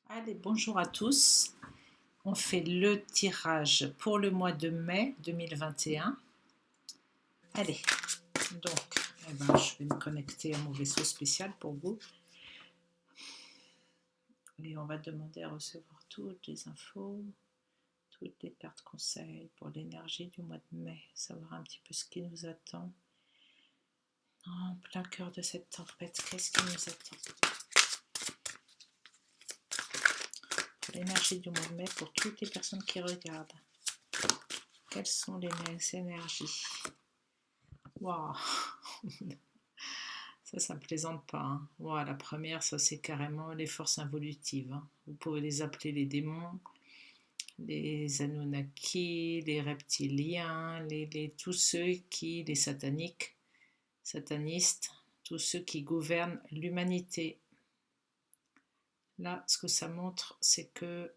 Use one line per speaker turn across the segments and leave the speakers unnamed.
Allez, bonjour à tous. On fait le tirage pour le mois de mai 2021. Allez, donc, je vais me connecter à mon vaisseau spécial pour vous. Et on va demander à recevoir toutes les infos, toutes les cartes conseils pour l'énergie du mois de mai, savoir un petit peu ce qui nous attend. En plein cœur de cette tempête, qu'est-ce qui nous attend? Pour l'énergie du mois de mai, pour toutes les personnes qui regardent. Quelles sont les énergies? Waouh! Ça me plaisante pas. Hein. Wow, la première, ça c'est carrément les forces involutives. Hein. Vous pouvez les appeler les démons, les Anunnaki, les reptiliens, tous ceux qui, les sataniques, satanistes, tous ceux qui gouvernent l'humanité. Là, ce que ça montre, c'est que,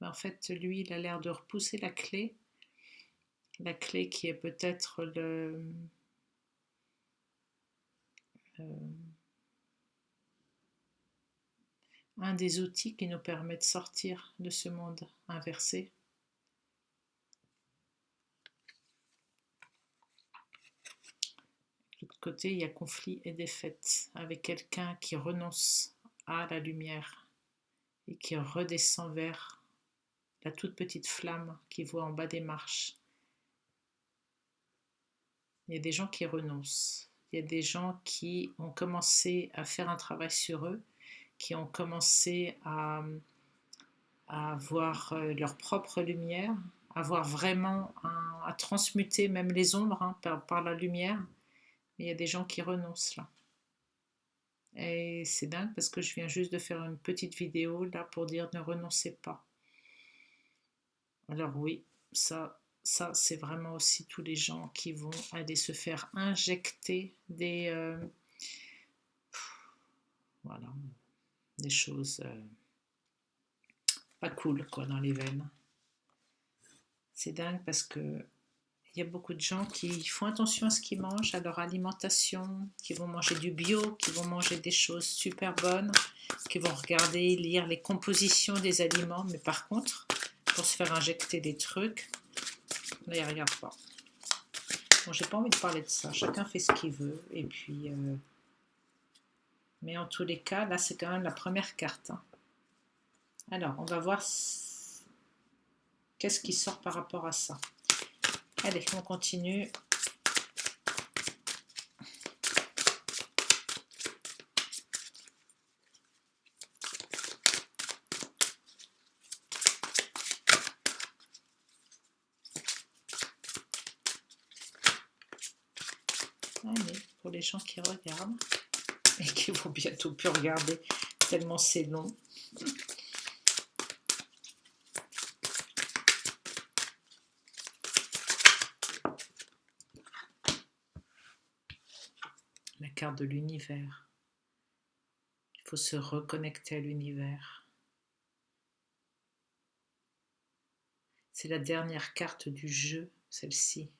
en fait, lui, il a l'air de repousser la clé qui est peut-être un des outils qui nous permet de sortir de ce monde inversé. De l'autre côté, il y a conflit et défaite avec quelqu'un qui renonce à la lumière et qui redescend vers la toute petite flamme qu'il voit en bas des marches. Il y a des gens qui renoncent. Il y a des gens qui ont commencé à faire un travail sur eux, qui ont commencé à avoir leur propre lumière, à voir vraiment, à transmuter même les ombres par la lumière. Mais il y a des gens qui renoncent là. Et c'est dingue parce que je viens juste de faire une petite vidéo là pour dire ne renoncez pas. Alors oui, ça c'est vraiment aussi tous les gens qui vont aller se faire injecter voilà, des choses pas cool quoi dans les veines. C'est dingue parce que il y a beaucoup de gens qui font attention à ce qu'ils mangent, à leur alimentation, qui vont manger du bio, qui vont manger des choses super bonnes, qui vont regarder, lire les compositions des aliments, mais par contre, pour se faire injecter des trucs, là, ils ne regardent pas. Bon, j'ai pas envie de parler de ça, chacun fait ce qu'il veut, et puis... mais en tous les cas, là, c'est quand même la première carte. Hein. Alors, on va voir qu'est-ce qui sort par rapport à ça. Allez, on continue. Allez, pour les gens qui regardent et qui vont bientôt plus regarder tellement c'est long. La carte de l'univers. Il faut se reconnecter à l'univers. C'est la dernière carte du jeu, celle-ci.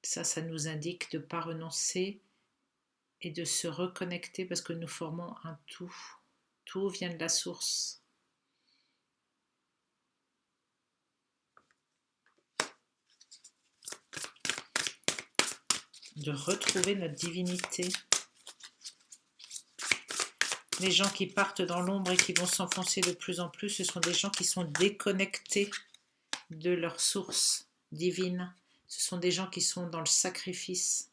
Ça nous indique de ne pas renoncer et de se reconnecter parce que nous formons un tout. Tout vient de la source. De retrouver notre divinité. Les gens qui partent dans l'ombre et qui vont s'enfoncer de plus en plus, ce sont des gens qui sont déconnectés de leur source divine. Ce sont des gens qui sont dans le sacrifice,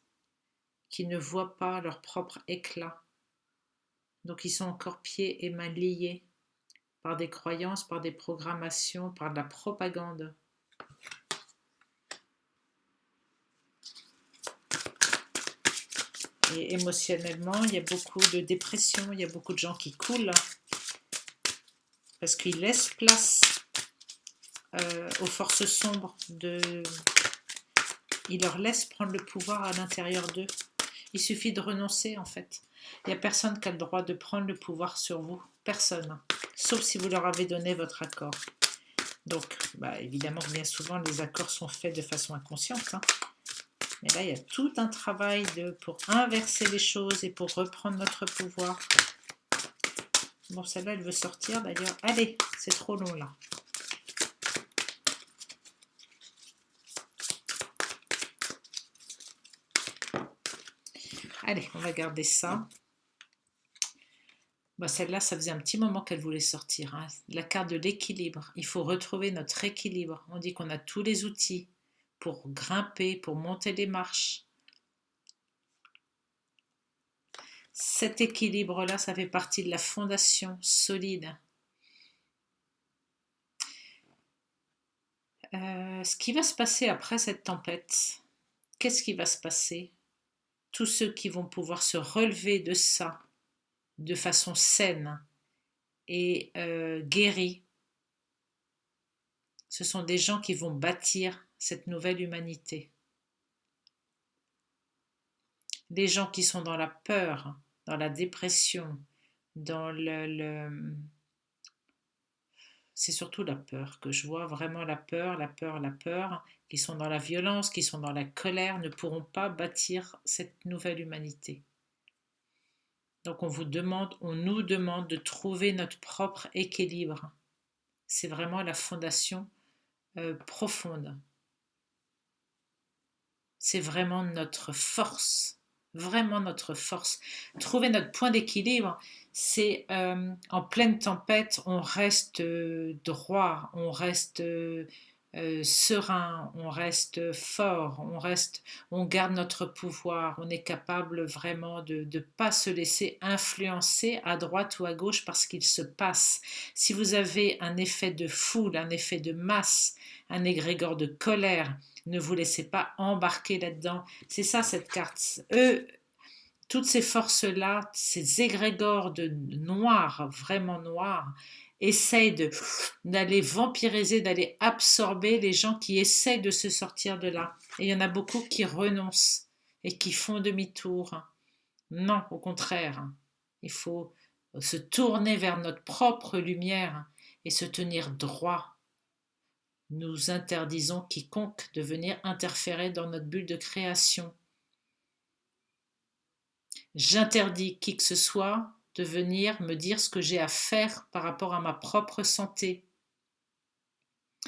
qui ne voient pas leur propre éclat. Donc ils sont encore pieds et mains liés par des croyances, par des programmations, par de la propagande. Et émotionnellement, il y a beaucoup de dépression, il y a beaucoup de gens qui coulent parce qu'ils laissent place aux forces sombres. Ils leur laissent prendre le pouvoir à l'intérieur d'eux. Il suffit de renoncer en fait. Il n'y a personne qui a le droit de prendre le pouvoir sur vous. Personne. Sauf si vous leur avez donné votre accord. Donc, évidemment, bien souvent, les accords sont faits de façon inconsciente. Hein. Mais là, il y a tout un travail pour inverser les choses et pour reprendre notre pouvoir. Bon, celle-là, elle veut sortir d'ailleurs. Allez, c'est trop long là. Allez, on va garder ça. Bon, celle-là, ça faisait un petit moment qu'elle voulait sortir, hein. La carte de l'équilibre. Il faut retrouver notre équilibre. On dit qu'on a tous les outils pour grimper, pour monter les marches. Cet équilibre-là, ça fait partie de la fondation solide. Ce qui va se passer après cette tempête, qu'est-ce qui va se passer? Tous ceux qui vont pouvoir se relever de ça de façon saine et guérie, ce sont des gens qui vont bâtir cette nouvelle humanité. Les gens qui sont dans la peur, dans la dépression, dans c'est surtout la peur que je vois, vraiment la peur, qui sont dans la violence, qui sont dans la colère, ne pourront pas bâtir cette nouvelle humanité. Donc on nous demande de trouver notre propre équilibre. C'est vraiment la fondation profonde. C'est vraiment notre force, vraiment notre force. Trouver notre point d'équilibre, c'est en pleine tempête, on reste droit, on reste serein, on reste fort, on garde notre pouvoir, on est capable vraiment de ne pas se laisser influencer à droite ou à gauche par ce qu'il se passe. Si vous avez un effet de foule, un effet de masse, un égrégore de colère, ne vous laissez pas embarquer là-dedans. C'est ça cette carte. Toutes ces forces-là, ces égrégores de noirs, vraiment noirs, essayent d'aller vampiriser, d'aller absorber les gens qui essayent de se sortir de là. Et il y en a beaucoup qui renoncent et qui font demi-tour. Non, au contraire, il faut se tourner vers notre propre lumière et se tenir droit. Nous interdisons quiconque de venir interférer dans notre bulle de création. J'interdis qui que ce soit de venir me dire ce que j'ai à faire par rapport à ma propre santé.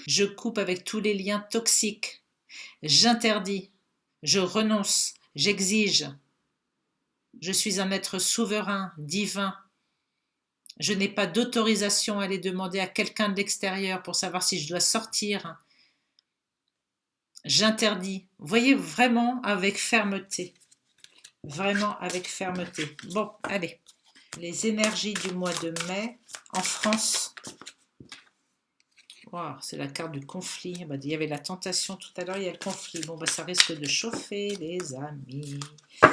Je coupe avec tous les liens toxiques. J'interdis, je renonce, j'exige. Je suis un être souverain, divin. Je n'ai pas d'autorisation à aller demander à quelqu'un de l'extérieur pour savoir si je dois sortir. J'interdis. Voyez, vraiment avec fermeté. Vraiment avec fermeté. Bon, allez. Les énergies du mois de mai en France. Wow, c'est la carte du conflit. Il y avait la tentation tout à l'heure, il y a le conflit. Bon, ça risque de chauffer, les amis. Il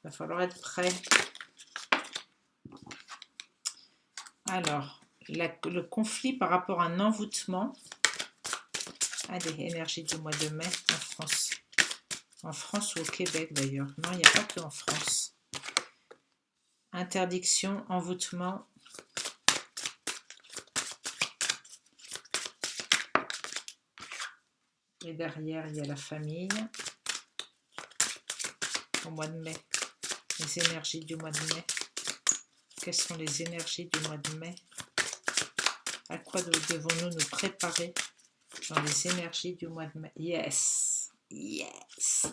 va falloir être prêt. Alors, le conflit par rapport à un envoûtement. Allez, énergie du mois de mai en France. En France ou au Québec d'ailleurs. Non, il n'y a pas que en France. Interdiction, envoûtement. Et derrière, il y a la famille. Au mois de mai. Les énergies du mois de mai. Quelles sont les énergies du mois de mai? À quoi devons-nous nous préparer dans les énergies du mois de mai? Yes! Yes!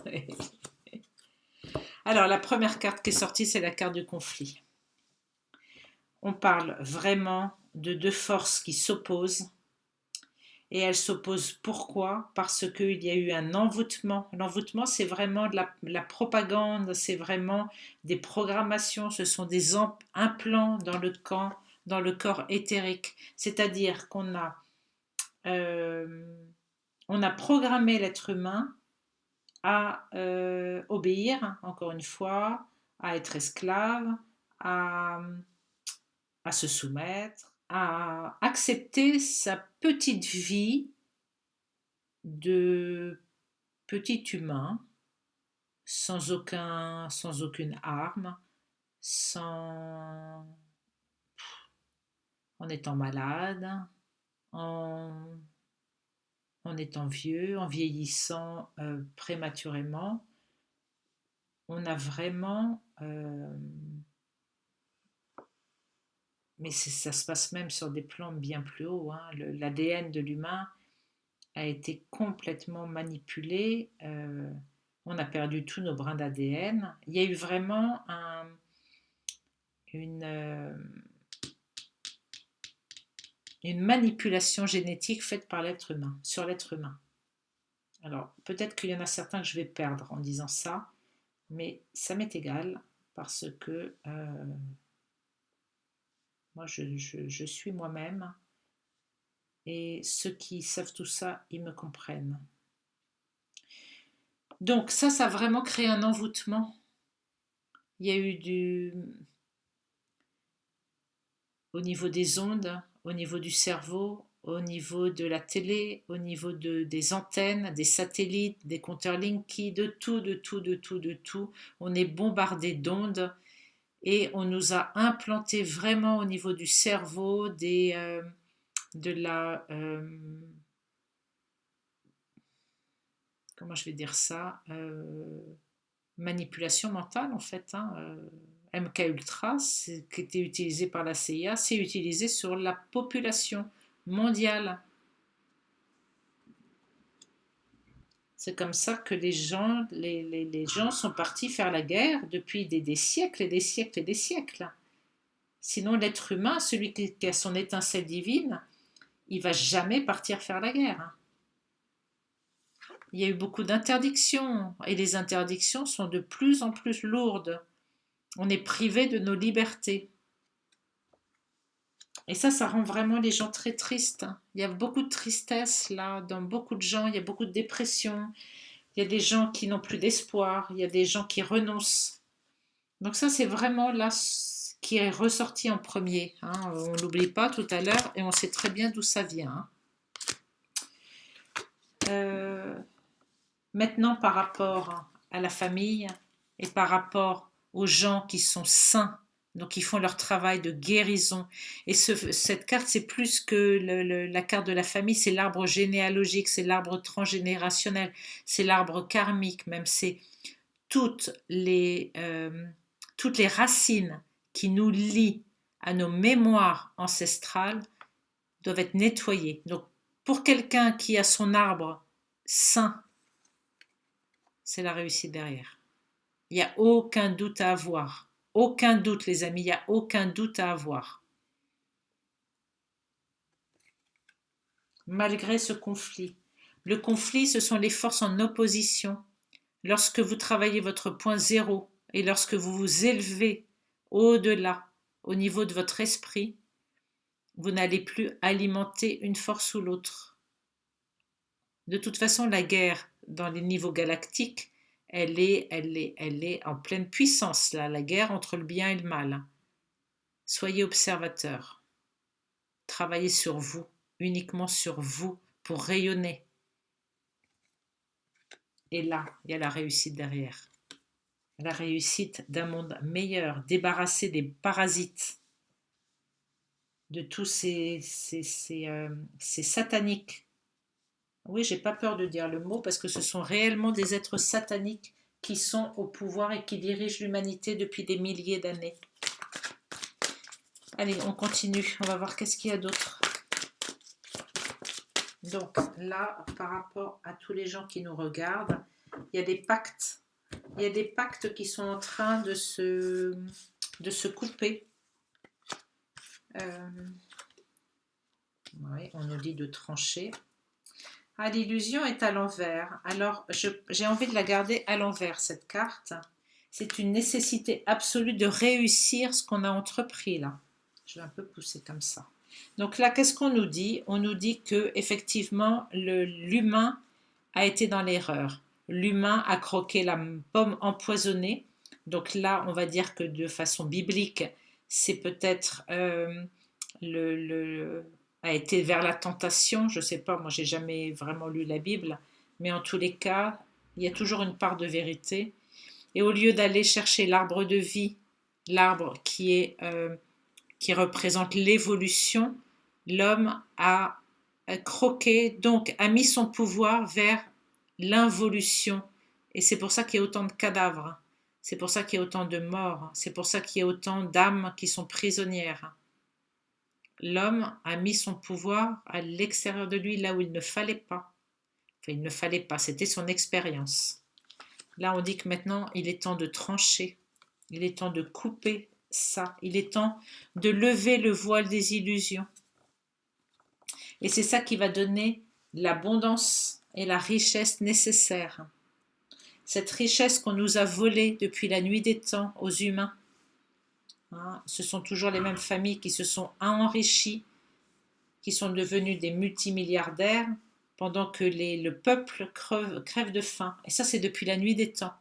Alors, la première carte qui est sortie, c'est la carte du conflit. On parle vraiment de deux forces qui s'opposent. Et elles s'opposent pourquoi? Parce qu'il y a eu un envoûtement. L'envoûtement, c'est vraiment de la propagande, c'est vraiment des programmations, ce sont des implants dans le corps éthérique. C'est-à-dire qu'on a programmé l'être humain à obéir, encore une fois, à être esclave, à se soumettre, à accepter sa petite vie de petit humain, sans aucune arme, en étant malade, en étant vieux, en vieillissant prématurément. On a vraiment mais ça se passe même sur des plans bien plus hauts, hein. L'ADN de l'humain a été complètement manipulé. On a perdu tous nos brins d'ADN. Il y a eu vraiment une, euh, une manipulation génétique faite par l'être humain, sur l'être humain. Alors, peut-être qu'il y en a certains que je vais perdre en disant ça, mais ça m'est égal parce que moi, je suis moi-même et ceux qui savent tout ça, ils me comprennent. Donc ça a vraiment créé un envoûtement. Il y a eu au niveau des ondes, au niveau du cerveau, au niveau de la télé, au niveau des antennes, des satellites, des compteurs Linky, de tout, de tout, de tout, de tout. On est bombardé d'ondes et on nous a implanté vraiment au niveau du cerveau de la comment je vais dire ça, manipulation mentale en fait, hein. MK Ultra, qui était utilisé par la CIA, c'est utilisé sur la population mondiale. C'est comme ça que les gens sont partis faire la guerre depuis des siècles et des siècles et des siècles. Sinon, l'être humain, celui qui a son étincelle divine, il va jamais partir faire la guerre. Il y a eu beaucoup d'interdictions et les interdictions sont de plus en plus lourdes. On est privé de nos libertés. Et ça rend vraiment les gens très tristes. Il y a beaucoup de tristesse là, dans beaucoup de gens. Il y a beaucoup de dépression. Il y a des gens qui n'ont plus d'espoir. Il y a des gens qui renoncent. Donc ça, c'est vraiment là ce qui est ressorti en premier, hein. On ne l'oublie pas tout à l'heure et on sait très bien d'où ça vient, hein. Maintenant, par rapport à la famille et par rapport aux gens qui sont sains, donc ils font leur travail de guérison. Et cette carte, c'est plus que la carte de la famille, c'est l'arbre généalogique, c'est l'arbre transgénérationnel, c'est l'arbre karmique même, c'est toutes les, euh, toutes les racines qui nous lient à nos mémoires ancestrales doivent être nettoyées. Donc pour quelqu'un qui a son arbre sain, c'est la réussite derrière. Il n'y a aucun doute à avoir. Aucun doute, les amis, il n'y a aucun doute à avoir. Malgré ce conflit. Le conflit, ce sont les forces en opposition. Lorsque vous travaillez votre point zéro et lorsque vous vous élevez au-delà, au niveau de votre esprit, vous n'allez plus alimenter une force ou l'autre. De toute façon, la guerre dans les niveaux galactiques, elle est en pleine puissance, là, la guerre entre le bien et le mal. Soyez observateurs. Travaillez sur vous, uniquement sur vous, pour rayonner. Et là, il y a la réussite derrière. La réussite d'un monde meilleur, débarrassé des parasites, de tous ces sataniques. Oui, j'ai pas peur de dire le mot parce que ce sont réellement des êtres sataniques qui sont au pouvoir et qui dirigent l'humanité depuis des milliers d'années. Allez, on continue. On va voir qu'est-ce qu'il y a d'autre. Donc là, par rapport à tous les gens qui nous regardent, il y a des pactes. Il y a des pactes qui sont en train de se couper. Oui, on nous dit de trancher. Ah, l'illusion est à l'envers. Alors, j'ai envie de la garder à l'envers, cette carte. C'est une nécessité absolue de réussir ce qu'on a entrepris là. Je vais un peu pousser comme ça. Donc là, qu'est-ce qu'on nous dit? On nous dit que effectivement, l'humain a été dans l'erreur. L'humain a croqué la pomme empoisonnée. Donc là, on va dire que de façon biblique, c'est peut-être a été vers la tentation. Je ne sais pas, moi j'ai jamais vraiment lu la Bible, mais en tous les cas, il y a toujours une part de vérité. Et au lieu d'aller chercher l'arbre de vie, l'arbre qui représente l'évolution, l'homme a croqué, donc a mis son pouvoir vers l'involution. Et c'est pour ça qu'il y a autant de cadavres, c'est pour ça qu'il y a autant de morts, c'est pour ça qu'il y a autant d'âmes qui sont prisonnières. l'homme a mis son pouvoir à l'extérieur de lui, là où il ne fallait pas. Enfin, il ne fallait pas, c'était son expérience. Là, on dit que maintenant, il est temps de trancher. Il est temps de couper ça. Il est temps de lever le voile des illusions. Et c'est ça qui va donner l'abondance et la richesse nécessaires. Cette richesse qu'on nous a volée depuis la nuit des temps aux humains. Hein, ce sont toujours les mêmes familles qui se sont enrichies, qui sont devenues des multimilliardaires, pendant que le peuple crève de faim. Et ça, c'est depuis la nuit des temps.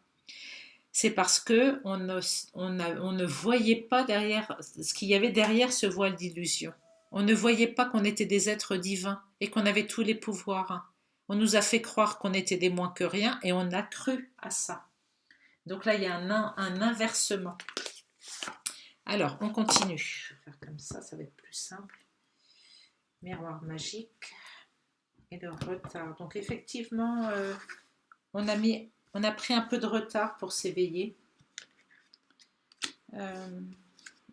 C'est parce que on ne voyait pas derrière ce qu'il y avait derrière ce voile d'illusion. On ne voyait pas qu'on était des êtres divins et qu'on avait tous les pouvoirs. On nous a fait croire qu'on était des moins que rien et on a cru à ça. Donc là, il y a un inversement. Alors, on continue. Je vais faire comme ça va être plus simple. Miroir magique et le retard. Donc effectivement, on a pris un peu de retard pour s'éveiller.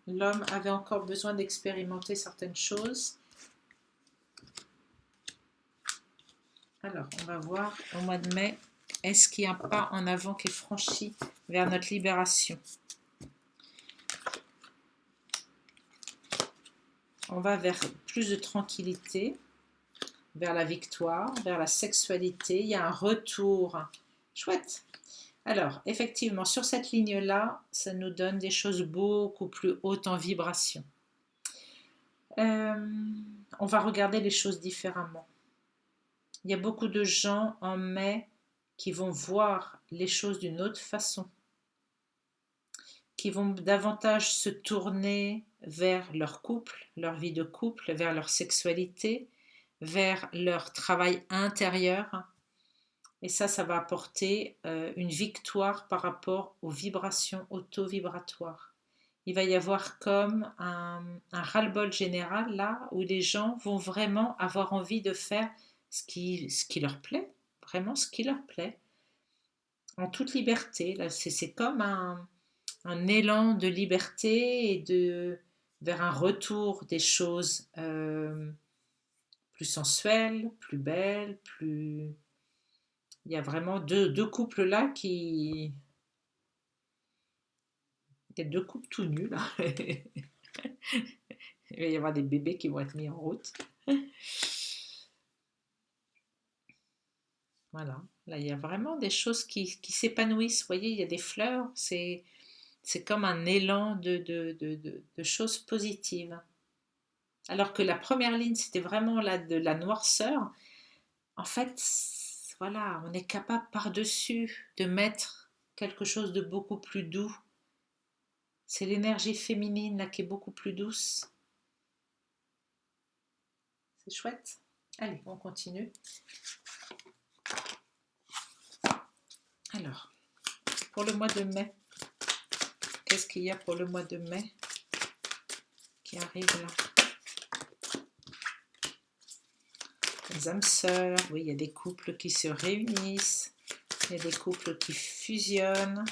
L'homme avait encore besoin d'expérimenter certaines choses. Alors, on va voir au mois de mai, est-ce qu'il y a un pas en avant qui est franchi vers notre libération? On va vers plus de tranquillité, vers la victoire, vers la sexualité. Il y a un retour. Chouette. Alors, effectivement, sur cette ligne-là, ça nous donne des choses beaucoup plus hautes en vibration. On va regarder les choses différemment. Il y a beaucoup de gens en mai qui vont voir les choses d'une autre façon, qui vont davantage se tourner vers leur couple, leur vie de couple, vers leur sexualité, vers leur travail intérieur. Et ça va apporter une victoire par rapport aux vibrations auto-vibratoires. Il va y avoir comme un ras-le-bol général là où les gens vont vraiment avoir envie de faire ce qui leur plaît, vraiment ce qui leur plaît, en toute liberté. Là, c'est comme un élan de liberté et vers un retour des choses plus sensuelles, plus belles, plus... Il y a vraiment deux couples là qui... Il y a deux couples tout nus là. Il va y avoir des bébés qui vont être mis en route. Voilà. Là, il y a vraiment des choses qui s'épanouissent. Vous voyez, il y a des fleurs. C'est comme un élan de choses positives. Alors que la première ligne, c'était vraiment de la noirceur. En fait, voilà, on est capable par-dessus de mettre quelque chose de beaucoup plus doux. C'est l'énergie féminine là qui est beaucoup plus douce. C'est chouette. Allez, on continue. Alors, pour le mois de mai, qu'est-ce qu'il y a pour le mois de mai qui arrive là? Les âmes sœurs, oui, il y a des couples qui se réunissent, il y a des couples qui fusionnent,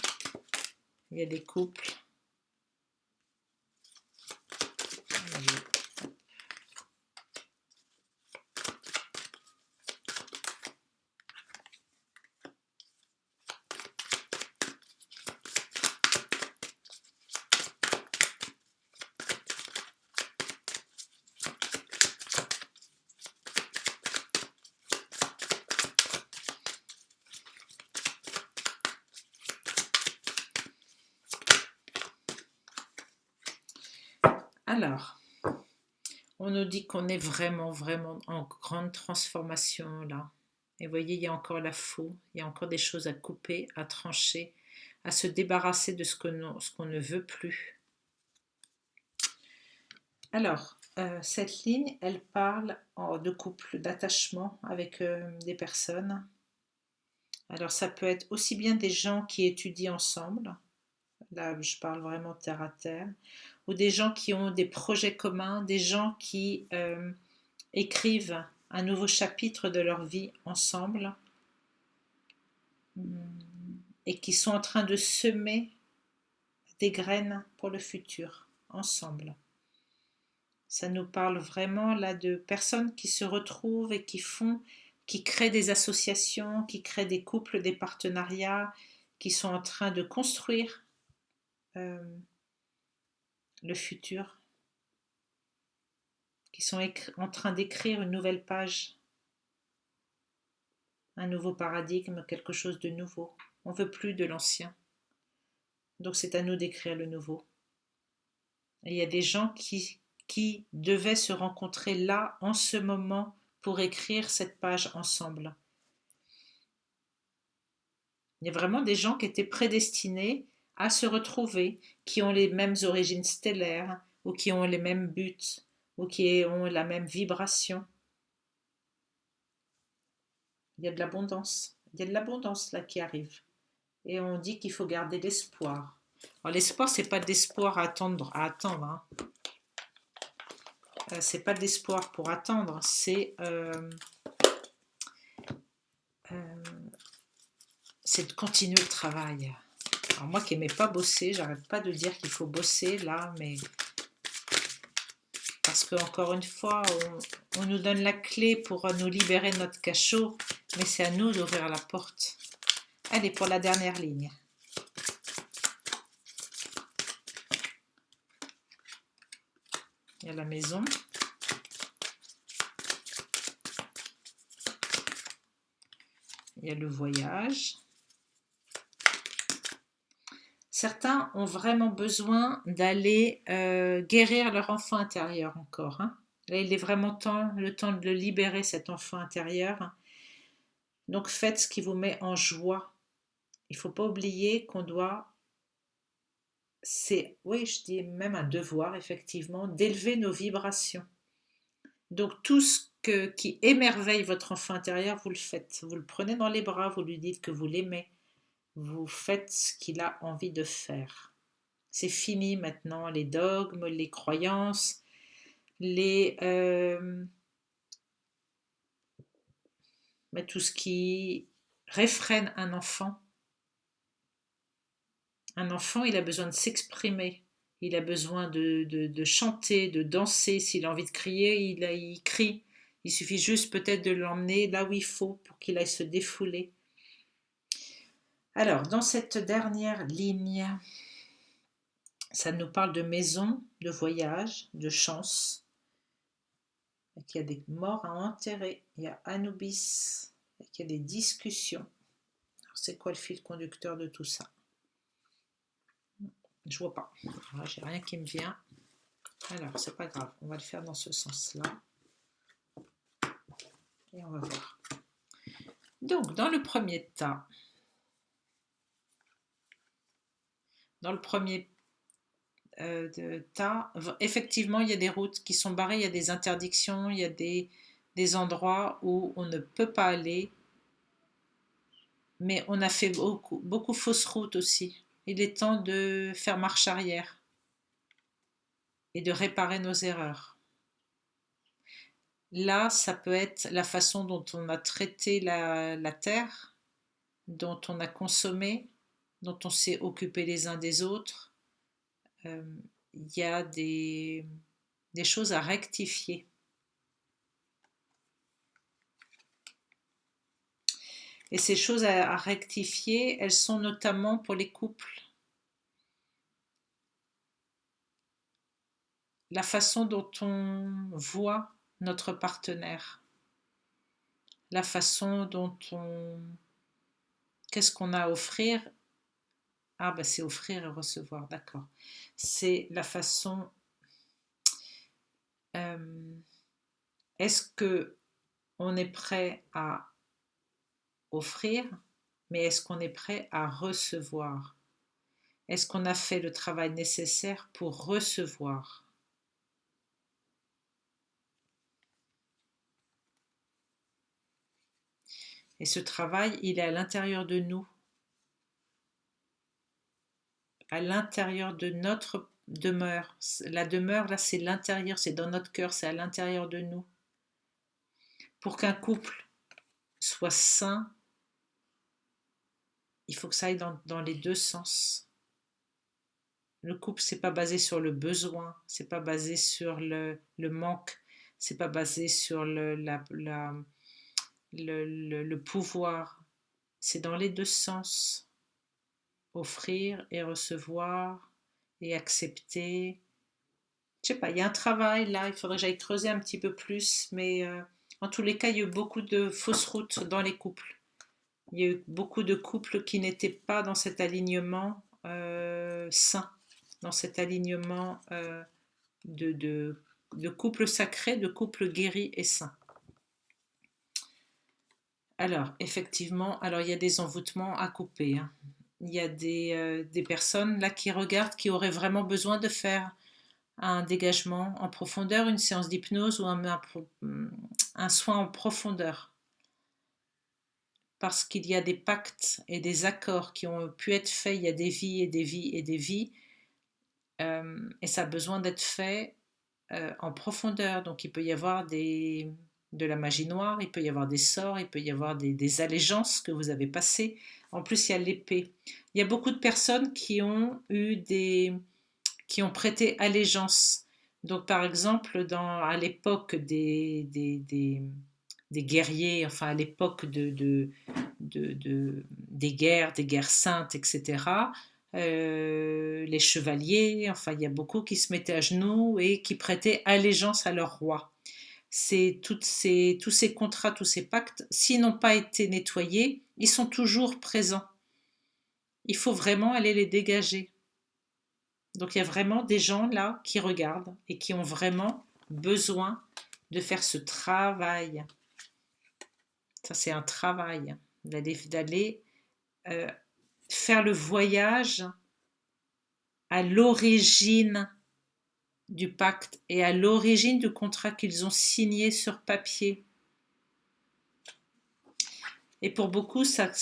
il y a des couples. Alors, on nous dit qu'on est vraiment, vraiment en grande transformation là. Et vous voyez, il y a encore la faux, il y a encore des choses à couper, à trancher, à se débarrasser de ce qu'on ne veut plus. Alors, cette ligne, elle parle de couple, d'attachement avec des personnes. Alors, ça peut être aussi bien des gens qui étudient ensemble, là je parle vraiment terre à terre, ou des gens qui ont des projets communs, des gens qui écrivent un nouveau chapitre de leur vie ensemble et qui sont en train de semer des graines pour le futur ensemble. Ça nous parle vraiment là de personnes qui se retrouvent et qui créent des associations, qui créent des couples, des partenariats, qui sont en train de construire euh, le futur, qui sont en train d'écrire une nouvelle page, un nouveau paradigme, quelque chose de nouveau. On ne veut plus de l'ancien. Donc c'est à nous d'écrire le nouveau. Et il y a des gens qui devaient se rencontrer là, en ce moment, pour écrire cette page ensemble. Il y a vraiment des gens qui étaient prédestinés à se retrouver, qui ont les mêmes origines stellaires, ou qui ont les mêmes buts, ou qui ont la même vibration. Il y a de l'abondance. Il y a de l'abondance là qui arrive. Et on dit qu'il faut garder l'espoir. Alors l'espoir, c'est pas de l'espoir à attendre. Hein. C'est pas de l'espoir pour attendre, c'est de continuer le travail. Alors moi qui n'aimais pas bosser, j'arrête pas de dire qu'il faut bosser là, mais parce qu'encore une fois, on nous donne la clé pour nous libérer de notre cachot, mais c'est à nous d'ouvrir la porte. Allez, pour la dernière ligne. Il y a la maison. Il y a le voyage. Certains ont vraiment besoin d'aller guérir leur enfant intérieur encore. Hein. Là, il est vraiment le temps de le libérer, cet enfant intérieur. Donc, faites ce qui vous met en joie. Il ne faut pas oublier qu'on doit, oui, je dis même un devoir, effectivement, d'élever nos vibrations. Donc, tout ce qui émerveille votre enfant intérieur, vous le faites. Vous le prenez dans les bras, vous lui dites que vous l'aimez. Vous faites ce qu'il a envie de faire. C'est fini maintenant, les dogmes, les croyances, mais tout ce qui réfrène un enfant. Un enfant, il a besoin de s'exprimer, il a besoin de chanter, de danser. S'il a envie de crier, il crie. Il suffit juste peut-être de l'emmener là où il faut pour qu'il aille se défouler. Alors, dans cette dernière ligne, ça nous parle de maison, de voyage, de chance. Il y a des morts à enterrer, il y a Anubis, il y a des discussions. Alors, c'est quoi le fil conducteur de tout ça? Je vois pas. Alors, j'ai rien qui me vient. Alors, c'est pas grave, on va le faire dans ce sens-là. Et on va voir. Donc, dans le premier tas, effectivement, il y a des routes qui sont barrées, il y a des interdictions, il y a des endroits où on ne peut pas aller. Mais on a fait beaucoup fausses routes aussi. Il est temps de faire marche arrière et de réparer nos erreurs. Là, ça peut être la façon dont on a traité la terre, dont on a consommé, dont on s'est occupé les uns des autres. Il y a des choses à rectifier. Et ces choses à rectifier, elles sont notamment pour les couples. La façon dont on voit notre partenaire. La façon dont qu'est-ce qu'on a à offrir? Ah, ben c'est offrir et recevoir, d'accord. C'est la façon... est-ce que on est prêt à offrir, mais est-ce qu'on est prêt à recevoir? Est-ce qu'on a fait le travail nécessaire pour recevoir? Et ce travail, il est à l'intérieur de nous, à l'intérieur de notre demeure. La demeure, là, c'est l'intérieur, c'est dans notre cœur, c'est à l'intérieur de nous. Pour qu'un couple soit sain, il faut que ça aille dans les deux sens. le couple, c'est pas basé sur le besoin, c'est pas basé sur le manque, c'est pas basé sur le pouvoir. C'est dans les deux sens. Offrir et recevoir et accepter. Je sais pas, il y a un travail là, il faudrait que j'aille creuser un petit peu plus, mais en tous les cas, il y a eu beaucoup de fausses routes dans les couples. Il y a eu beaucoup de couples qui n'étaient pas dans cet alignement sain, dans cet alignement de, de, de couple sacré, de couple guéri et sain. Alors, effectivement, alors il y a des envoûtements à couper, hein. Il y a des personnes là qui regardent, qui auraient vraiment besoin de faire un dégagement en profondeur, une séance d'hypnose ou un soin en profondeur. Parce qu'il y a des pactes et des accords qui ont pu être faits il y a des vies et des vies et des vies, et ça a besoin d'être fait en profondeur. Donc il peut y avoir de la magie noire, il peut y avoir des sorts, il peut y avoir des allégeances que vous avez passées. En plus, il y a l'épée. Il y a beaucoup de personnes qui ont prêté allégeance. Donc, par exemple, à l'époque des guerriers, enfin à l'époque des guerres saintes, etc., les chevaliers, enfin il y a beaucoup qui se mettaient à genoux et qui prêtaient allégeance à leur roi. Tous ces contrats, tous ces pactes, s'ils n'ont pas été nettoyés, ils sont toujours présents. Il faut vraiment aller les dégager. Donc il y a vraiment des gens là qui regardent et qui ont vraiment besoin de faire ce travail. Ça, c'est un travail, d'aller faire le voyage à l'origine du pacte et à l'origine du contrat qu'ils ont signé sur papier. Et pour beaucoup, ça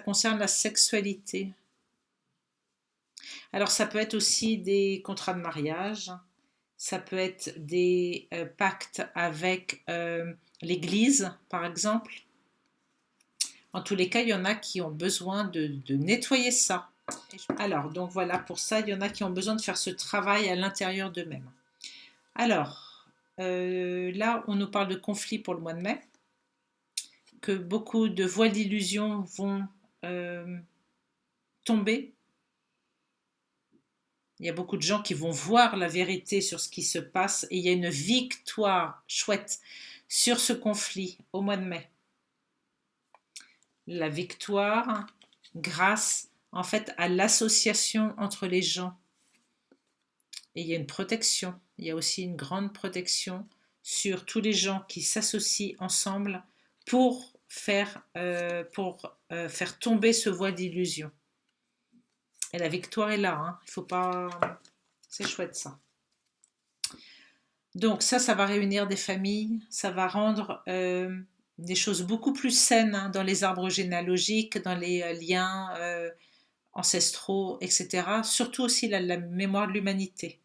concerne la sexualité. Alors ça peut être aussi des contrats de mariage, ça peut être des pactes avec l'Église, par exemple. En tous les cas, il y en a qui ont besoin de nettoyer ça. Alors, donc voilà, pour ça, il y en a qui ont besoin de faire ce travail à l'intérieur d'eux-mêmes. Alors, là, on nous parle de conflit pour le mois de mai, que beaucoup de voiles d'illusion vont tomber. Il y a beaucoup de gens qui vont voir la vérité sur ce qui se passe et il y a une victoire chouette sur ce conflit au mois de mai. La victoire grâce en fait à l'association entre les gens. Et il y a une protection, il y a aussi une grande protection sur tous les gens qui s'associent ensemble pour faire tomber ce voile d'illusion. Et la victoire est là, hein. Il faut pas... C'est chouette ça. Donc ça va réunir des familles, ça va rendre des choses beaucoup plus saines, hein, dans les arbres généalogiques, dans les liens ancestraux, etc. Surtout aussi la mémoire de l'humanité.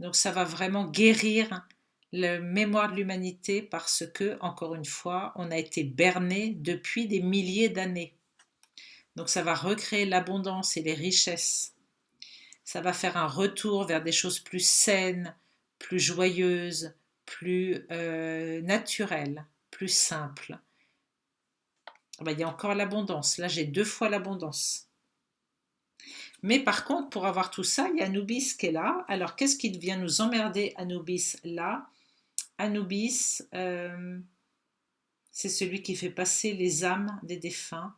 Donc ça va vraiment guérir la mémoire de l'humanité parce que, encore une fois, on a été berné depuis des milliers d'années. Donc ça va recréer l'abondance et les richesses. Ça va faire un retour vers des choses plus saines, plus joyeuses, plus naturelles, plus simples. Ben, il y a encore l'abondance. Là, j'ai 2 fois l'abondance. Mais par contre, pour avoir tout ça, il y a Anubis qui est là. Alors, qu'est-ce qui vient nous emmerder, Anubis, là? Anubis, c'est celui qui fait passer les âmes des défunts.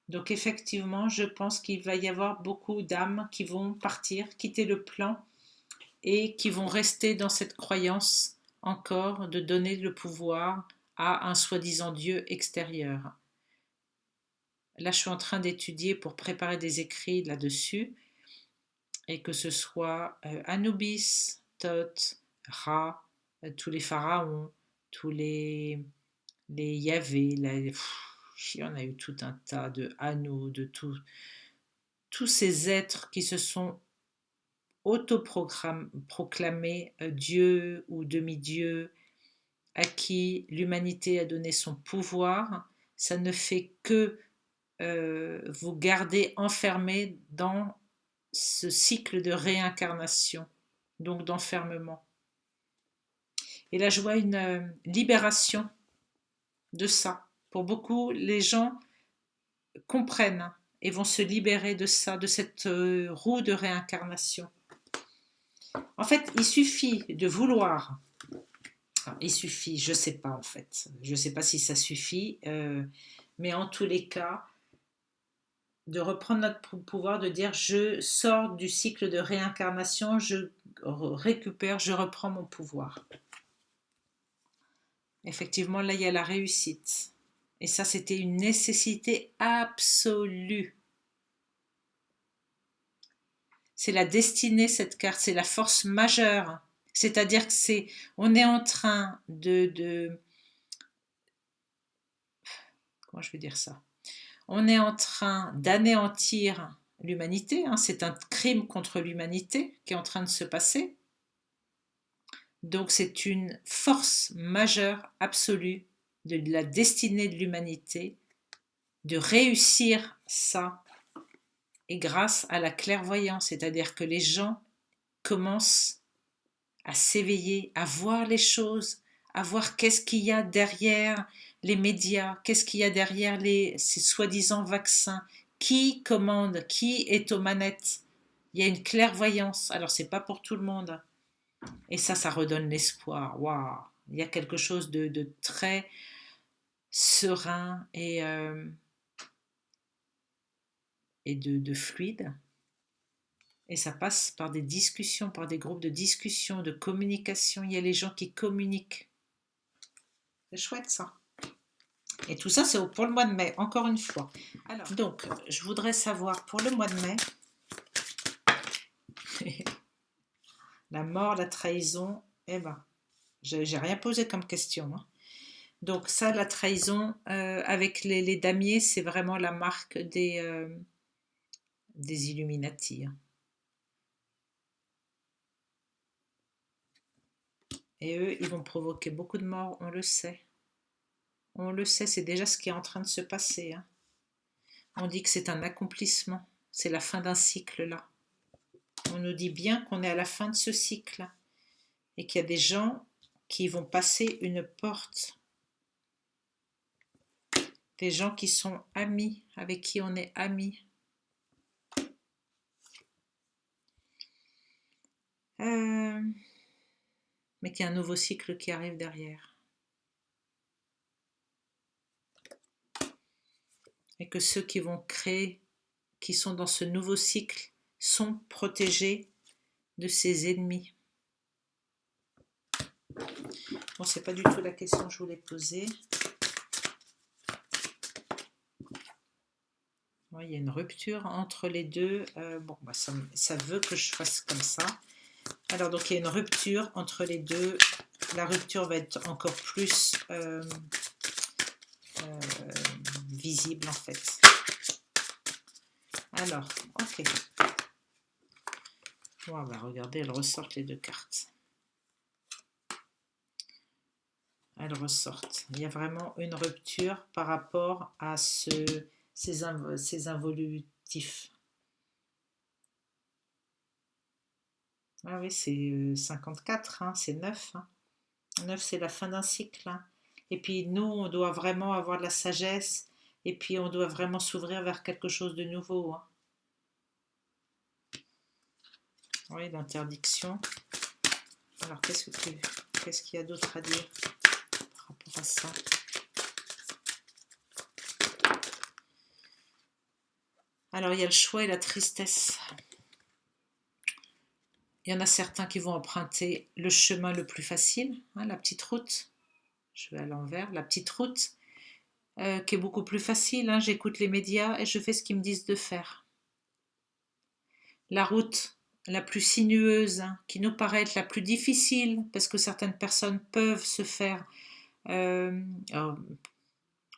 Donc, effectivement, je pense qu'il va y avoir beaucoup d'âmes qui vont partir, quitter le plan et qui vont rester dans cette croyance encore de donner le pouvoir à un soi-disant Dieu extérieur. Là, je suis en train d'étudier pour préparer des écrits là-dessus, et que ce soit Anubis, Thoth, Ra, tous les pharaons, tous les Yahvé, il y en a eu tout un tas de Anu, de tous ces êtres qui se sont autoproclamés Dieu ou demi-dieu, à qui l'humanité a donné son pouvoir. Ça ne fait que vous garder enfermé dans ce cycle de réincarnation, donc d'enfermement. Et là, je vois une libération de ça. Pour beaucoup, les gens comprennent et vont se libérer de ça, de cette roue de réincarnation. En fait, il suffit de vouloir. Enfin, il suffit, je ne sais pas en fait. Je ne sais pas si ça suffit, mais en tous les cas, de reprendre notre pouvoir, de dire je sors du cycle de réincarnation, je récupère, je reprends mon pouvoir. Effectivement, là, il y a la réussite. Et ça, c'était une nécessité absolue. C'est la destinée, cette carte, c'est la force majeure. C'est-à-dire que on est en train comment je vais dire ça? On est en train d'anéantir l'humanité, hein, c'est un crime contre l'humanité qui est en train de se passer. Donc c'est une force majeure, absolue de la destinée de l'humanité de réussir ça. Et grâce à la clairvoyance, c'est-à-dire que les gens commencent à s'éveiller, à voir les choses, à voir qu'est-ce qu'il y a derrière les médias, qu'est-ce qu'il y a derrière ces soi-disant vaccins, qui commande, qui est aux manettes. Il y a une clairvoyance, alors c'est pas pour tout le monde. Et ça redonne l'espoir. Waouh, il y a quelque chose de très serein et de fluide. Et ça passe par des discussions, par des groupes de discussion, de communication. Il y a les gens qui communiquent. C'est chouette ça. Et tout ça, c'est pour le mois de mai, encore une fois. Alors, donc, je voudrais savoir pour le mois de mai, la mort, la trahison, eh ben, j'ai rien posé comme question. Hein. Donc ça, la trahison, avec les damiers, c'est vraiment la marque des Illuminati. Hein. Et eux, ils vont provoquer beaucoup de morts, on le sait. On le sait, c'est déjà ce qui est en train de se passer. Hein. On dit que c'est un accomplissement, c'est la fin d'un cycle là. On nous dit bien qu'on est à la fin de ce cycle et qu'il y a des gens qui vont passer une porte. Des gens qui sont amis, avec qui on est amis. Mais qu'il y a un nouveau cycle qui arrive derrière. Et que ceux qui vont créer, qui sont dans ce nouveau cycle, sont protégés de ses ennemis. Bon, c'est pas du tout la question que je voulais poser. Ouais, il y a une rupture entre les deux. Bon, bah, ça veut que je fasse comme ça. Alors, donc, il y a une rupture entre les deux. La rupture va être encore plus visible, en fait. Alors, ok. Bon, bah, regardez, elles ressortent les deux cartes. Elles ressortent. Il y a vraiment une rupture par rapport à ces involutifs. Ah oui, c'est 54, hein, c'est 9. Hein. 9, c'est la fin d'un cycle. Hein. Et puis nous, on doit vraiment avoir de la sagesse. Et puis on doit vraiment s'ouvrir vers quelque chose de nouveau. Hein. Oui, l'interdiction. Alors, qu'est-ce qu'il y a d'autre à dire par rapport à ça? Alors, il y a le choix et la tristesse. Il y en a certains qui vont emprunter le chemin le plus facile, hein, la petite route. Je vais à l'envers, la petite route, qui est beaucoup plus facile. Hein. J'écoute les médias et je fais ce qu'ils me disent de faire. La route la plus sinueuse, hein, qui nous paraît être la plus difficile, parce que certaines personnes peuvent se faire, on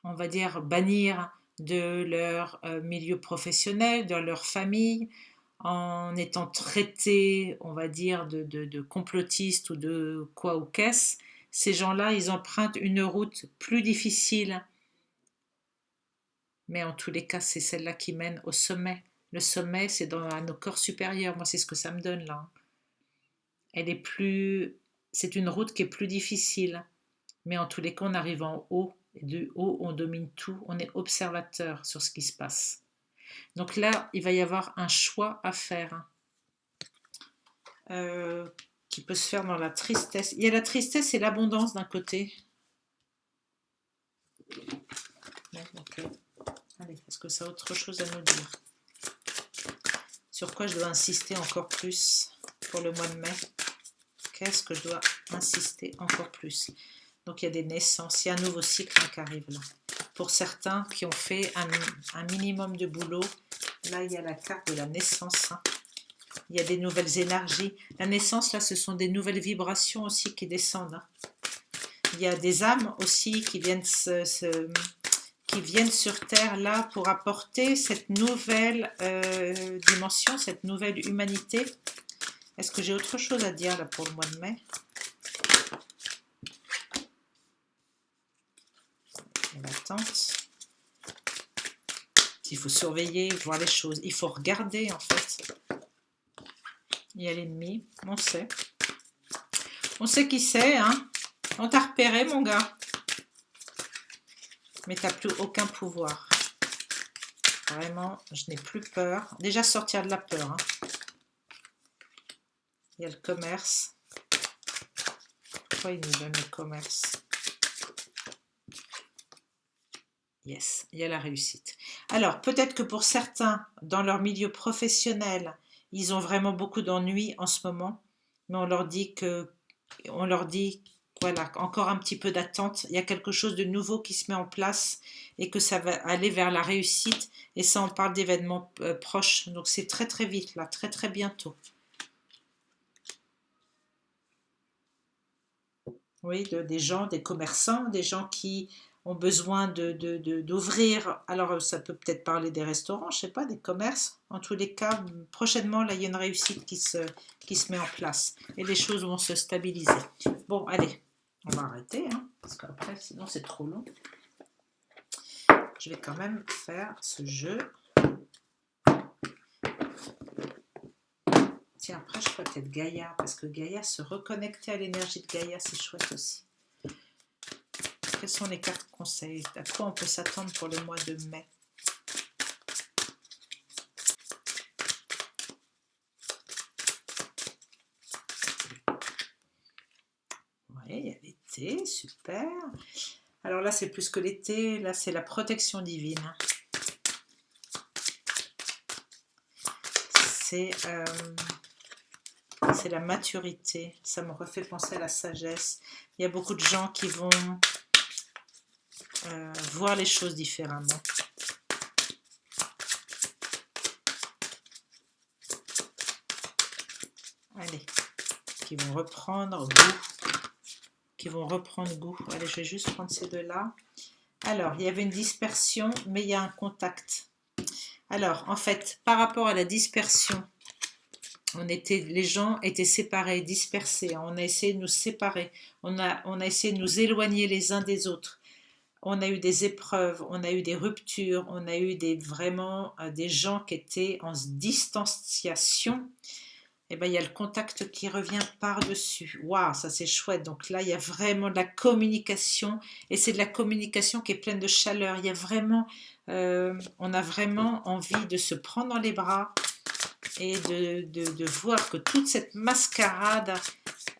va dire, bannir de leur milieu professionnel, de leur famille, en étant traités, on va dire, de complotistes ou de quoi ou qu'est-ce. Ces gens-là, ils empruntent une route plus difficile, mais en tous les cas, c'est celle-là qui mène au sommet. Le sommet, c'est dans nos corps supérieurs. Moi, c'est ce que ça me donne là. Elle est plus... C'est une route qui est plus difficile. Mais en tous les cas, on arrive en haut. Et du haut, on domine tout. On est observateur sur ce qui se passe. Donc là, il va y avoir un choix à faire. Qui peut se faire dans la tristesse. Il y a la tristesse et l'abondance d'un côté. Okay. Allez, est-ce que ça a autre chose à nous dire? Sur quoi je dois insister encore plus pour le mois de mai? Qu'est-ce que je dois insister encore plus? Donc il y a des naissances, il y a un nouveau cycle qui arrive là. Pour certains qui ont fait un minimum de boulot, là il y a la carte de la naissance. Il y a des nouvelles énergies. La naissance, là, ce sont des nouvelles vibrations aussi qui descendent. Il y a des âmes aussi qui viennent, qui viennent sur Terre, là, pour apporter cette nouvelle dimension, cette nouvelle humanité. Est-ce que j'ai autre chose à dire, là, pour le mois de mai? L'attente. Il faut surveiller, voir les choses. Il faut regarder, en fait. Il y a l'ennemi, on sait. On sait qui c'est, hein. On t'a repéré, mon gars. Mais tu n'as plus aucun pouvoir. Vraiment, je n'ai plus peur. Déjà, sortir de la peur. Hein. Il y a le commerce. Pourquoi il nous donne le commerce? Yes, il y a la réussite. Alors, peut-être que pour certains, dans leur milieu professionnel, ils ont vraiment beaucoup d'ennuis en ce moment, mais on leur dit voilà, encore un petit peu d'attente, il y a quelque chose de nouveau qui se met en place et que ça va aller vers la réussite, et ça on parle d'événements proches, donc c'est très très vite là, très très bientôt. Oui, des gens, des commerçants, des gens qui ont besoin d'ouvrir. Alors, ça peut peut-être parler des restaurants, je ne sais pas, des commerces. En tous les cas, prochainement, là, il y a une réussite qui se met en place. Et les choses vont se stabiliser. Bon, allez, on va arrêter, hein, parce qu'après, sinon, c'est trop long. Je vais quand même faire ce jeu. Tiens, après, je ferai peut-être Gaïa, parce que Gaïa, se reconnecter à l'énergie de Gaïa, c'est chouette aussi. Quelles sont les cartes conseils? À quoi on peut s'attendre pour le mois de mai? Oui, il y a l'été, super. Alors là, c'est plus que l'été, là, c'est la protection divine. C'est la maturité, ça me refait penser à la sagesse. Il y a beaucoup de gens qui vont voir les choses différemment. Allez, qui vont reprendre goût. Allez, je vais juste prendre ces deux-là. Alors, il y avait une dispersion, mais il y a un contact. Alors, en fait, par rapport à la dispersion, les gens étaient séparés, dispersés. On a essayé de nous séparer. On a essayé de nous éloigner les uns des autres. On a eu des épreuves, on a eu des ruptures, on a eu vraiment des gens qui étaient en distanciation. Et bien, il y a le contact qui revient par-dessus. Waouh, ça c'est chouette. Donc là, il y a vraiment de la communication. Et c'est de la communication qui est pleine de chaleur. Il y a vraiment, on a vraiment envie de se prendre dans les bras et de voir que toute cette mascarade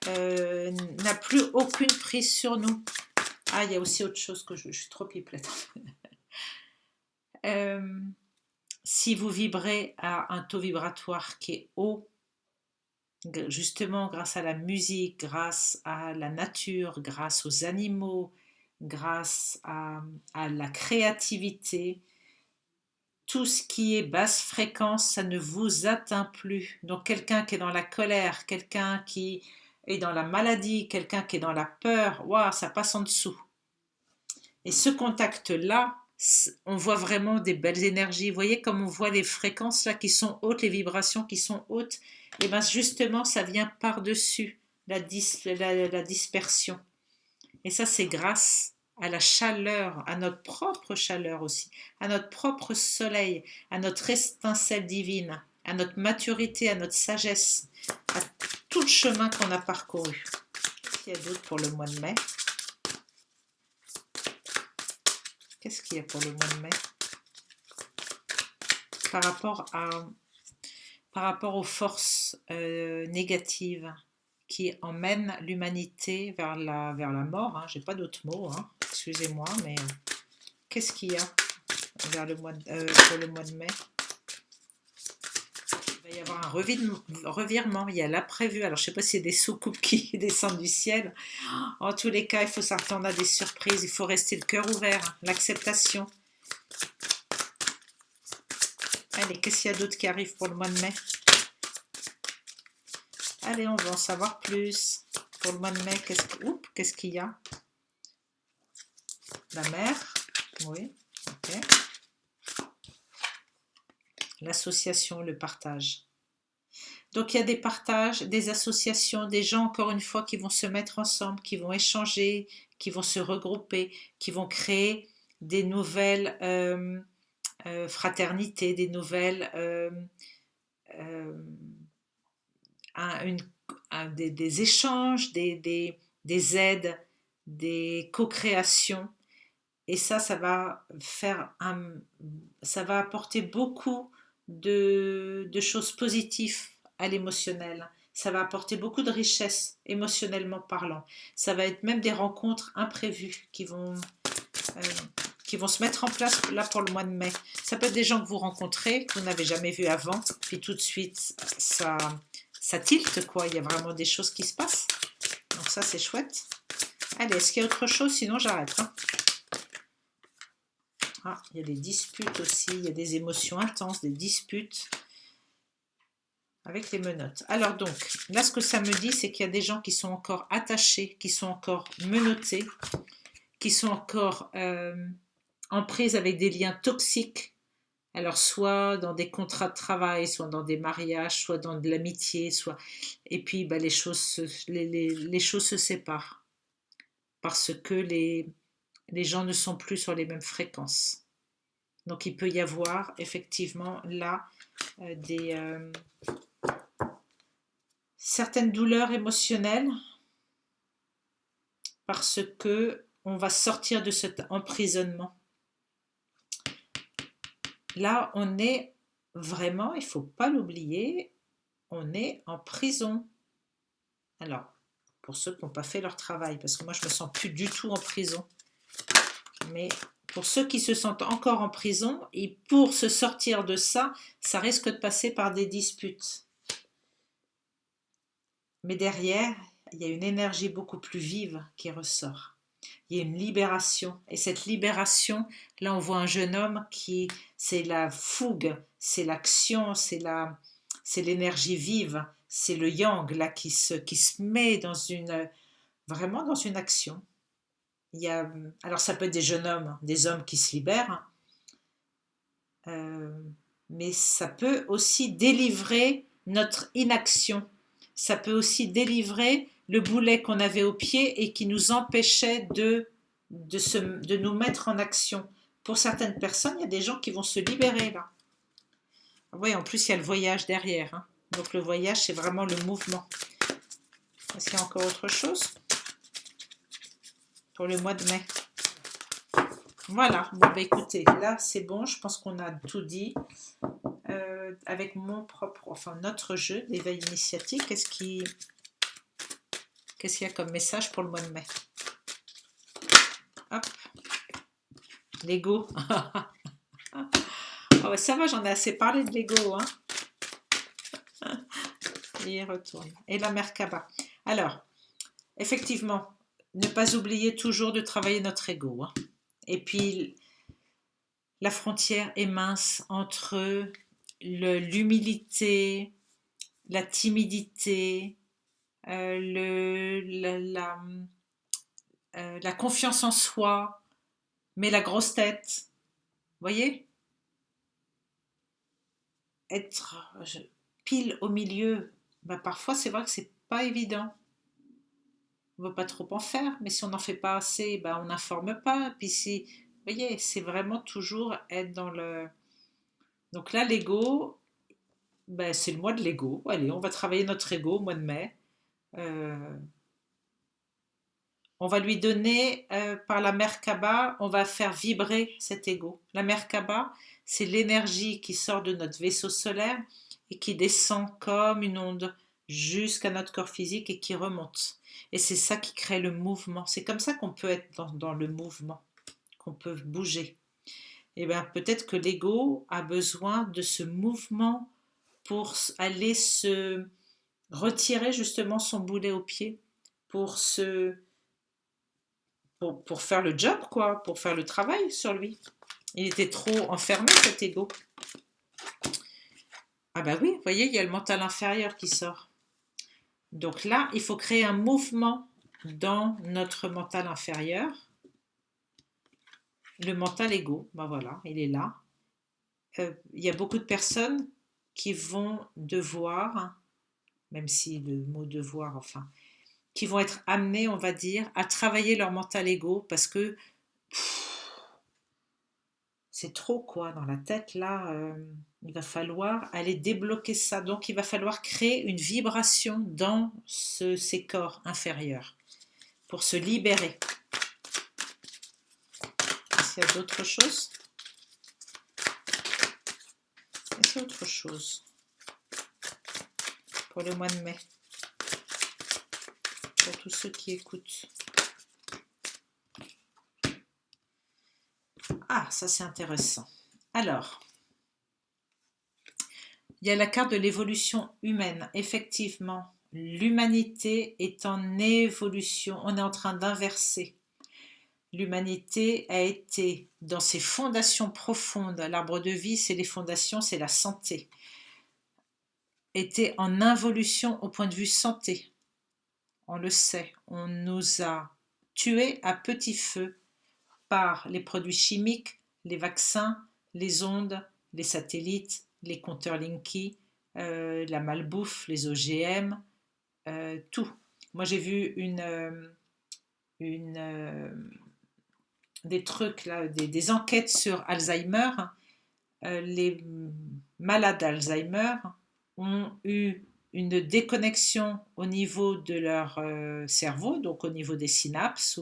n'a plus aucune prise sur nous. Ah, il y a aussi autre chose que je suis trop pipelette. Si vous vibrez à un taux vibratoire qui est haut, justement grâce à la musique, grâce à la nature, grâce aux animaux, grâce à la créativité, tout ce qui est basse fréquence, ça ne vous atteint plus. Donc quelqu'un qui est dans la colère, quelqu'un qui est dans la maladie, quelqu'un qui est dans la peur, waouh, ça passe en dessous. Et ce contact-là, on voit vraiment des belles énergies. Vous voyez comme on voit les fréquences là qui sont hautes, les vibrations qui sont hautes. Et bien justement, ça vient par-dessus la dispersion. Et ça, c'est grâce à la chaleur, à notre propre chaleur aussi, à notre propre soleil, à notre étincelle divine, à notre maturité, à notre sagesse, à tout le chemin qu'on a parcouru. Qu'est-ce qu'il y a d'autre pour le mois de mai? Qu'est-ce qu'il y a pour le mois de mai? Par rapport aux forces négatives qui emmènent l'humanité vers la mort, hein, j'ai pas d'autres mots, hein, excusez-moi, mais qu'est-ce qu'il y a pour le mois de mai? Il va y avoir un revirement, il y a l'imprévu. Alors je sais pas si c'est des soucoupes qui descendent du ciel. En tous les cas, il faut s'attendre à des surprises, il faut rester le cœur ouvert, l'acceptation. Allez, qu'est-ce qu'il y a d'autre qui arrive pour le mois de mai? Allez, on va en savoir plus. Pour le mois de mai, qu'est-ce qu'il y a? La mer, oui, ok. L'association, le partage. Donc il y a des partages, des associations, des gens encore une fois qui vont se mettre ensemble, qui vont échanger, qui vont se regrouper, qui vont créer des nouvelles fraternités, des nouvelles des échanges, des aides, des co-créations. Et ça va ça va apporter beaucoup de choses positives à l'émotionnel. Ça va apporter beaucoup de richesse émotionnellement parlant. Ça va être même des rencontres imprévues qui vont se mettre en place là pour le mois de mai. Ça peut être des gens que vous rencontrez, que vous n'avez jamais vus avant, puis tout de suite, ça tilte, quoi. Il y a vraiment des choses qui se passent. Donc ça, c'est chouette. Allez, est-ce qu'il y a autre chose? Sinon, j'arrête. Hein. Ah, il y a des disputes aussi, il y a des émotions intenses, des disputes avec les menottes. Alors donc, là, ce que ça me dit, c'est qu'il y a des gens qui sont encore attachés, qui sont encore menottés, qui sont encore en prise avec des liens toxiques. Alors, soit dans des contrats de travail, soit dans des mariages, soit dans de l'amitié, soit... Et puis, bah, les choses se séparent parce que les gens ne sont plus sur les mêmes fréquences. Donc, il peut y avoir effectivement là certaines douleurs émotionnelles parce que on va sortir de cet emprisonnement. Là, on est vraiment, il ne faut pas l'oublier, on est en prison. Alors, pour ceux qui n'ont pas fait leur travail, parce que moi, je ne me sens plus du tout en prison. Mais pour ceux qui se sentent encore en prison, et pour se sortir de ça, ça risque de passer par des disputes. Mais derrière, il y a une énergie beaucoup plus vive qui ressort. Il y a une libération. Et cette libération, là, on voit un jeune homme c'est la fougue, c'est l'action, c'est l'énergie vive, c'est le yang, là, qui se met vraiment dans une action. Alors, ça peut être des jeunes hommes, des hommes qui se libèrent, mais ça peut aussi délivrer notre inaction. Ça peut aussi délivrer le boulet qu'on avait au pied et qui nous empêchait de nous mettre en action. Pour certaines personnes, il y a des gens qui vont se libérer là. Oui, en plus, il y a le voyage derrière. Hein. Donc le voyage, c'est vraiment le mouvement. Est-ce qu'il y a encore autre chose pour le mois de mai? Voilà, bon bah écoutez, là c'est bon, je pense qu'on a tout dit. Avec notre jeu d'éveil initiatique, qu'est-ce qu'il y a comme message pour le mois de mai? Hop, Lego. Oh, ça va, j'en ai assez parlé de Lego. Hein. Et il retourne. Et la Merkaba. Alors, effectivement, ne pas oublier toujours de travailler notre ego. Hein. Et puis, la frontière est mince entre l'humilité, la timidité, la confiance en soi, mais la grosse tête. Vous voyez? Être pile au milieu, bah parfois c'est vrai que c'est pas évident. on ne veut pas trop en faire, mais si on n'en fait pas assez, ben, on n'informe pas. Puis si, vous voyez, c'est vraiment toujours être dans le... Donc là, l'ego, ben, c'est le mois de l'ego. Allez, on va travailler notre ego au mois de mai. Euh, on va lui donner, par la Merkaba, on va faire vibrer cet ego. La Merkaba, c'est l'énergie qui sort de notre vaisseau solaire et qui descend comme une onde jusqu'à notre corps physique et qui remonte. Et c'est ça qui crée le mouvement. C'est comme ça qu'on peut être dans le mouvement, qu'on peut bouger. Et bien peut-être que l'ego a besoin de ce mouvement pour aller se retirer justement son boulet au pied, pour se pour faire le job, quoi, pour faire le travail sur lui. Il était trop enfermé, cet ego. Ah bah oui, vous voyez, il y a le mental inférieur qui sort. Donc là, il faut créer un mouvement dans notre mental inférieur. Le mental ego, ben voilà, il est là. Il y a beaucoup de personnes qui vont devoir, même si le mot devoir, enfin, qui vont être amenées, on va dire, à travailler leur mental ego parce que c'est trop quoi dans la tête là. Il va falloir aller débloquer ça. Donc il va falloir créer une vibration dans ces corps inférieurs pour se libérer. Est-ce qu'il y a d'autres choses? Est-ce qu'il y a autre chose pour le mois de mai? Pour tous ceux qui écoutent. Ah, ça c'est intéressant. Alors, il y a la carte de l'évolution humaine. Effectivement, l'humanité est en évolution. On est en train d'inverser. L'humanité a été dans ses fondations profondes. L'arbre de vie, c'est les fondations, c'est la santé. Était en involution au point de vue santé. On le sait. On nous a tués à petit feu par les produits chimiques, les vaccins, les ondes, les satellites, les compteurs Linky, la malbouffe, les OGM, tout. Moi, j'ai vu des trucs, là, des enquêtes sur Alzheimer. Les malades d'Alzheimer ont eu une déconnexion au niveau de leur cerveau, donc au niveau des synapses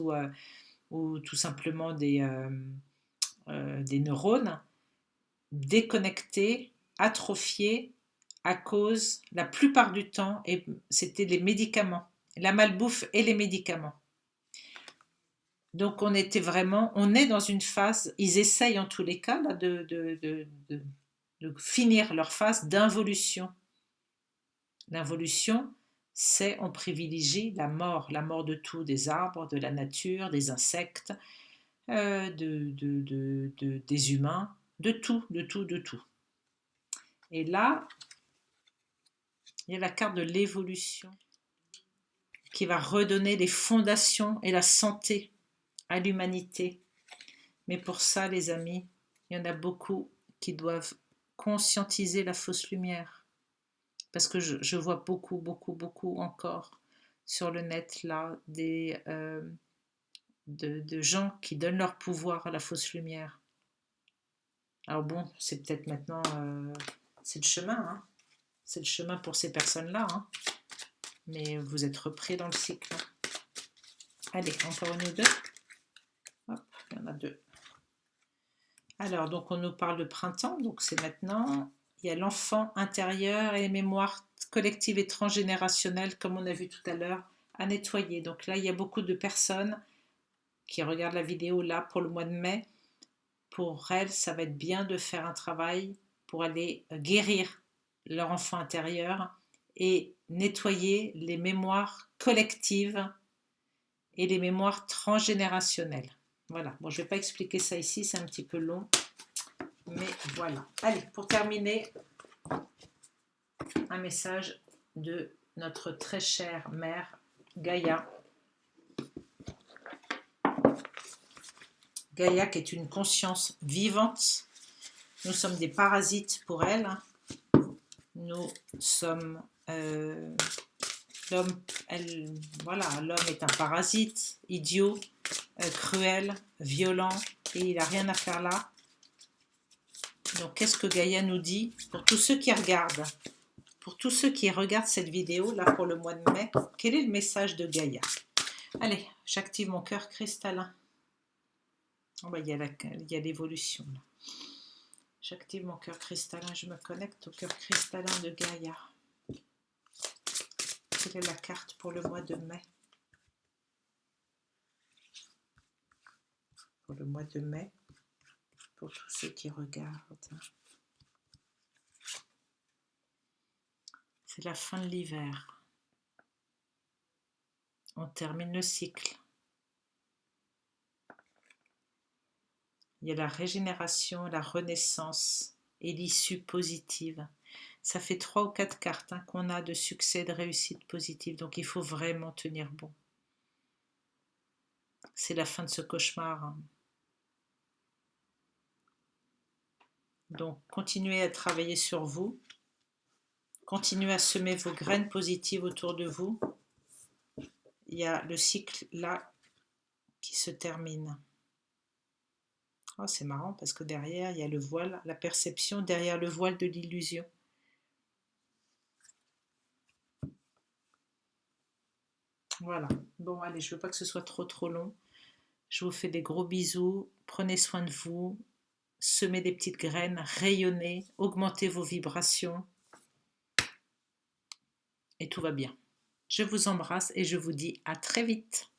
ou tout simplement des neurones déconnectés, atrophiés à cause, la plupart du temps, et c'était les médicaments, la malbouffe et les médicaments. Donc on est dans une phase, ils essayent en tous les cas là, de finir leur phase d'involution. L'involution, c'est on privilégie la mort de tout, des arbres, de la nature, des insectes, des humains, de tout, de tout, de tout. Et là, il y a la carte de l'évolution qui va redonner les fondations et la santé à l'humanité. Mais pour ça, les amis, il y en a beaucoup qui doivent conscientiser la fausse lumière. Parce que je vois beaucoup, beaucoup, beaucoup encore sur le net là de gens qui donnent leur pouvoir à la fausse lumière. Alors bon, c'est peut-être maintenant, c'est le chemin, hein. C'est le chemin pour ces personnes-là, hein. Mais vous êtes repris dans le cycle. Allez, encore une ou deux. Hop, il y en a deux. Alors, donc on nous parle de printemps, donc c'est maintenant. Il y a l'enfant intérieur et les mémoires collectives et transgénérationnelles, comme on a vu tout à l'heure, à nettoyer. Donc là, il y a beaucoup de personnes qui regardent la vidéo là pour le mois de mai. Pour elles, ça va être bien de faire un travail pour aller guérir leur enfant intérieur et nettoyer les mémoires collectives et les mémoires transgénérationnelles. Voilà, bon, je ne vais pas expliquer ça ici, c'est un petit peu long, mais voilà. Allez, pour terminer, un message de notre très chère mère, Gaïa. Gaïa qui est une conscience vivante. Nous sommes des parasites pour elle. Nous sommes L'homme, voilà, l'homme est un parasite, idiot, cruel, violent, et il n'a rien à faire là. Donc, qu'est-ce que Gaïa nous dit pour tous ceux qui regardent? Pour tous ceux qui regardent cette vidéo, là, pour le mois de mai, quel est le message de Gaïa? Allez, j'active mon cœur cristallin. Oh, bah, il y a l'évolution, là. J'active mon cœur cristallin, je me connecte au cœur cristallin de Gaïa. Quelle est la carte pour le mois de mai? Pour le mois de mai, pour tous ceux qui regardent. C'est la fin de l'hiver. On termine le cycle. Il y a la régénération, la renaissance et l'issue positive. Ça fait 3 ou 4 cartes qu'on a de succès, de réussite positive. Donc il faut vraiment tenir bon. C'est la fin de ce cauchemar. Donc continuez à travailler sur vous. Continuez à semer vos graines positives autour de vous. Il y a le cycle là qui se termine. Oh, c'est marrant parce que derrière, il y a le voile, la perception, derrière le voile de l'illusion. Voilà. Bon, allez, je ne veux pas que ce soit trop long. Je vous fais des gros bisous. Prenez soin de vous. Semez des petites graines. Rayonnez. Augmentez vos vibrations. Et tout va bien. Je vous embrasse et je vous dis à très vite.